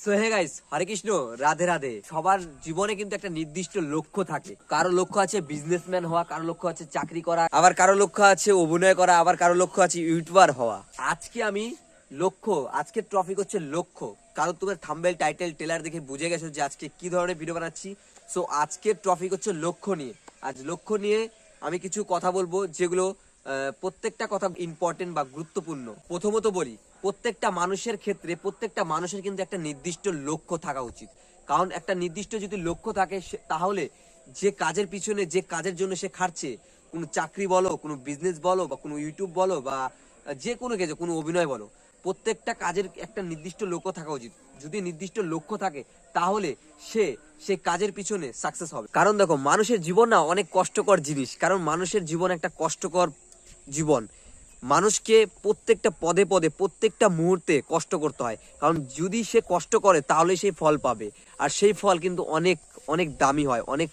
So hey guys, হরে কৃষ্ণ, রাধে রাধে। সবার জীবনে কিন্তু একটা নির্দিষ্ট লক্ষ্য থাকে। কারো লক্ষ্য আছে বিজনেসম্যান হওয়া, কারো লক্ষ্য আছে চাকরি করা, আবার কারো লক্ষ্য আছে অভিনয় করা, আবার কারো লক্ষ্য আছে ইউটিউবার হওয়া। আজকের টপিক হচ্ছে লক্ষ্য। কারণ তোমার থাম্বনেল, টাইটেল, ট্রেলার দেখে বুঝে গেছো যে আজকে কি ধরনের ভিডিও বানাচ্ছি। সো আজকের টপিক হচ্ছে লক্ষ্য নিয়ে। আজ লক্ষ্য নিয়ে আমি কিছু কথা বলবো, যেগুলো প্রত্যেকটা কথা ইম্পর্টেন্ট বা গুরুত্বপূর্ণ। প্রথমত বলি, প্রত্যেকটা মানুষের ক্ষেত্রে প্রত্যেকটা মানুষের কিন্তু একটা নির্দিষ্ট লক্ষ্য থাকা উচিত। কারণ একটা নির্দিষ্ট যদি লক্ষ্য থাকে, তাহলে যে কাজের পিছনে, যে কাজের জন্য সে খাটছে, কোনো চাকরি বলো, কোনো বিজনেস বলো, বা কোনো ইউটিউব বলো, বা যে কোনো কাজে, কোনো অভিনয় বলো, প্রত্যেকটা কাজের একটা নির্দিষ্ট লক্ষ্য থাকা উচিত। যদি নির্দিষ্ট লক্ষ্য থাকে, তাহলে সে কাজের পিছনে সাকসেস হবে। কারণ দেখো, মানুষের জীবন না অনেক কষ্টকর জিনিস। কারণ মানুষের জীবন একটা কষ্টকর জীবন। মানুষকে প্রত্যেকটা পদে পদে, প্রত্যেকটা মুহূর্তে কষ্ট করতে হয়। কারণ যদি সে কষ্ট করে, তাহলে সেই ফল পাবে। আর সেই ফল কিন্তু অনেক অনেক দামি হয়, অনেক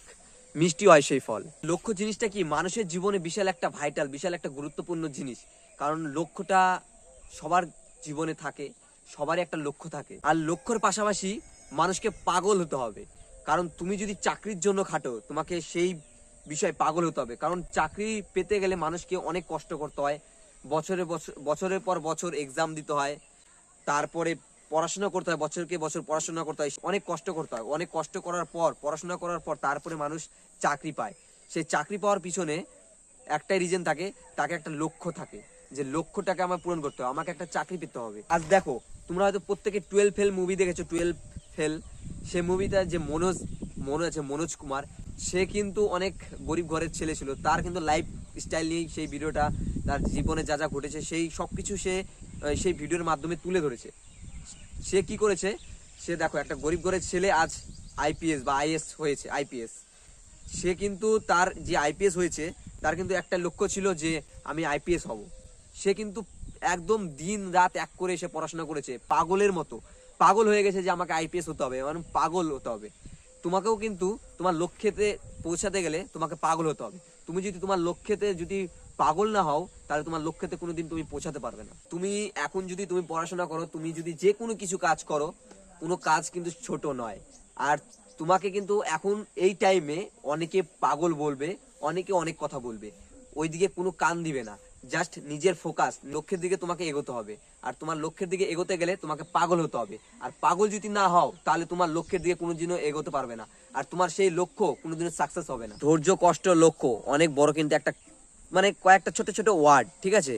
মিষ্টি হয় সেই ফল। লক্ষ্য জিনিসটা কি মানুষের জীবনে বিশাল একটা ভাইটাল, বিশাল একটা গুরুত্বপূর্ণ জিনিস। কারণ লক্ষ্যটা সবার জীবনে থাকে, সবারই একটা লক্ষ্য থাকে। আর লক্ষ্যর পাশাপাশি মানুষকে পাগল হতে হবে। কারণ তুমি যদি চাকরির জন্য খাটো, তোমাকে সেই বিষয়ে পাগল হতে হবে। কারণ চাকরি পেতে গেলে মানুষকে অনেক কষ্ট করতে হয়। বছরের পর বছর এক্সাম দিতে হয়, তারপরে পড়াশোনা করতে হয়, বছরকে বছর পড়াশোনা করতে হয়, অনেক কষ্ট করতে হয়। অনেক কষ্ট করার পর, পড়াশোনা করার পর তারপরে মানুষ চাকরি পায়। সেই চাকরি পাওয়ার পিছনে একটাই রিজন থাকে, তাকে একটা লক্ষ্য থাকে, যে লক্ষ্যটাকে আমার পূরণ করতে হবে, আমাকে একটা চাকরি পেতে হবে। আজ দেখো, তোমরা হয়তো প্রত্যেকে 12 ফেল মুভি দেখেছো। 12 ফেল, সে মুভিটা যে মনোজ কুমার, সে কিন্তু অনেক গরিব ঘরের ছেলে ছিল। তার কিন্তু লাইফ স্টাইল নিয়ে সেই ভিডিওটা, তার জীবনে যা যা ঘটেছে, সেই সবকিছু সে সেই ভিডিওর মাধ্যমে তুলে ধরেছে। সে কি করেছে, সে দেখো, একটা গরিব ঘরের ছেলে আজ আইপিএস বা আইএস হয়েছে। আইপিএস, সে কিন্তু তার যে আইপিএস হয়েছে, তার কিন্তু একটা লক্ষ্য ছিল যে আমি আইপিএস হব। সে কিন্তু একদম দিন রাত এক করে সে পড়াশোনা করেছে, পাগলের মতো। পাগল হয়ে গেছে যে আমাকে আইপিএস হতে হবে, মানে পাগল হতে হবে। তোমাকেও কিন্তু তোমার লক্ষ্যেতে পৌঁছাতে গেলে তোমাকে পাগল হতে হবে। তুমি যদি তোমার লক্ষ্যেতে যদি পাগল না হও, তাহলে তোমার লক্ষ্যেতে কোনোদিন তুমি পৌঁছাতে পারবে না। তুমি এখন যদি তুমি পড়াশোনা করো, তুমি যদি যে কোনো কিছু কাজ করো, কোনো কাজ কিন্তু ছোট নয়। আর তোমাকে কিন্তু এখন এই টাইমে অনেকে পাগল বলবে, অনেকে অনেক কথা বলবে, ওইদিকে কোনো কান দিবে না। জাস্ট নিজের ফোকাস, লক্ষ্যের দিকে তোমাকে এগোতে হবে। আর তোমার লক্ষ্যের দিকে এগোতে গেলে তোমাকে পাগল হতে হবে। আর পাগল যদি না হও, তাহলে তোমার লক্ষ্যের দিকে কোনোদিনও এগোতে পারবে না। আর তোমার সেই লক্ষ্য কোনোদিনও সাকসেস হবে না। ধৈর্য, কষ্ট, লক্ষ্য অনেক বড়, কিন্তু একটা মানে কয়েকটা ছোট ছোট ওয়ার্ড, ঠিক আছে?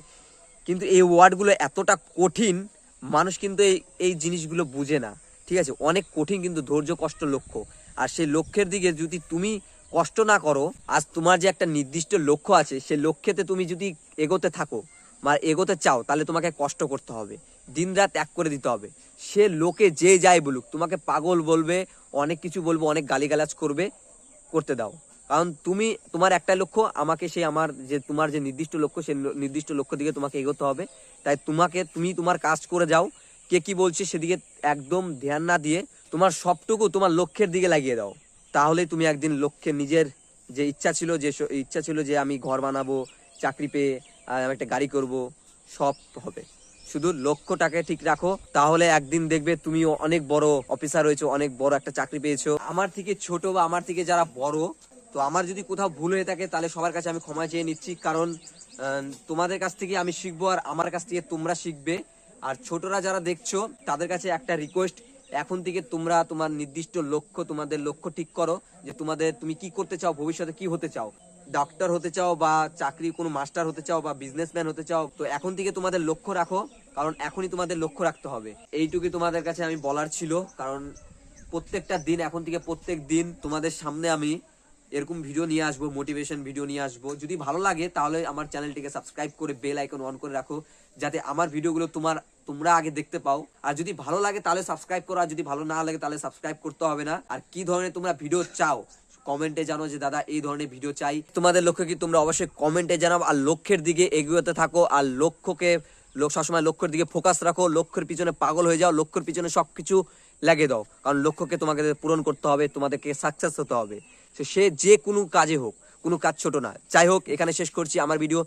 কিন্তু এই ওয়ার্ডগুলো এতটা কঠিন, মানুষ কিন্তু এই জিনিসগুলো বুঝে না, ঠিক আছে? অনেক কঠিন কিন্তু ধৈর্য, কষ্ট, লক্ষ্য। আর সেই লক্ষ্যের দিকে যদি তুমি কষ্ট না করো, আজ তোমার যে একটা নির্দিষ্ট লক্ষ্য আছে, সেই লক্ষ্যেতে তুমি যদি এগোতে থাকো বা এগোতে চাও, তাহলে তোমাকে কষ্ট করতে হবে, দিন রাত এক করে দিতে হবে। সে লোকে যে যাই বলুক, তোমাকে পাগল বলবে, অনেক কিছু বলবে, অনেক গালিগালাজ করবে, করতে দাও। কারণ তুমি, তোমার একটা লক্ষ্য, আমাকে সেই আমার যে তোমার যে নির্দিষ্ট লক্ষ্য, সেই নির্দিষ্ট লক্ষ্য দিকে তোমাকে এগোতে হবে। তাই তুমি তোমার কাজ করে যাও। কে কি বলছে সেদিকে একদম ধ্যান না দিয়ে তোমার সবটুকু তোমার লক্ষ্যের দিকে লাগিয়ে দাও। তাহলে তুমি একদিন লক্ষ্যে, নিজের যে ইচ্ছা ছিল যে আমি ঘর বানাবো, চাকরি পেয়ে আমি একটা গাড়ি করব, সব হবে। শুধু লক্ষ্যটাকে ঠিক রাখো, তাহলে একদিন দেখবে তুমি অনেক বড় অফিসার হয়েছো, অনেক বড় একটা চাকরি পেয়েছো। আমার থেকে ছোট বা আমার থেকে যারা বড়, তো আমার যদি কোথাও ভুল হয়ে থাকে, তাহলে সবার কাছে আমি ক্ষমা চেয়ে নিচ্ছি। কারণ তোমাদের কাছ থেকে আমি শিখবো, আর আমার কাছ থেকে তোমরা শিখবে। আর ছোটরা যারা দেখছো, তাদের কাছে একটা রিকোয়েস্ট, এখন থেকে তোমরা তোমার নির্দিষ্ট লক্ষ্য, তোমাদের লক্ষ্য ঠিক করো, যে তুমি কি করতে চাও, ভবিষ্যতে কি হতে চাও। ডক্টর হতে চাও, বা চাকরি কোনো মাস্টার হতে চাও, বা বিজনেসম্যান হতে চাও, তো এখন থেকে তোমাদের লক্ষ্য রাখো। কারণ এখনই তোমাদের লক্ষ্য রাখতে হবে। এইটুকুই তোমাদের কাছে আমি বলার ছিল। কারণ প্রত্যেকটা দিন, এখন থেকে প্রত্যেক দিন তোমাদের সামনে আমি এরকম ভিডিও নিয়ে আসবো, মোটিভেশন ভিডিও নিয়ে আসবো। যদি ভালো লাগে, তাহলে আমার চ্যানেলটিকে সাবস্ক্রাইব করে বেল আইকন অন করে রাখো, যাতে আমার ভিডিওগুলো তোমরা আগে দেখতে পাও। আর যদি ভালো লাগে, তাহলে সাবস্ক্রাইব করো। আর যদি ভালো না লাগে, তাহলে সাবস্ক্রাইব করতে হবে না। আর কি ধরনের তোমরা ভিডিও চাও, কমেন্টে জানো যে দাদা এই ধরনের ভিডিও চাই। তোমাদের লক্ষ্য কি, তোমরা অবশ্যই কমেন্টে জানাও। আর লক্ষ্যের দিকে এগোতে থাকো। আর সবসময় লক্ষ্যের দিকে ফোকাস রাখো। লক্ষ্যের পিছনে পাগল হয়ে যাও, লক্ষ্যের পিছনে সবকিছু লাগিয়ে দাও। কারণ লক্ষ্যকে তোমাকে পূরণ করতে হবে, তোমাদেরকে সাকসেস হতে হবে। সে যে কোনো কাজে হোক, কোনো কাজ ছোট না। যাই হোক, এখানে শেষ করছি আমার ভিডিও।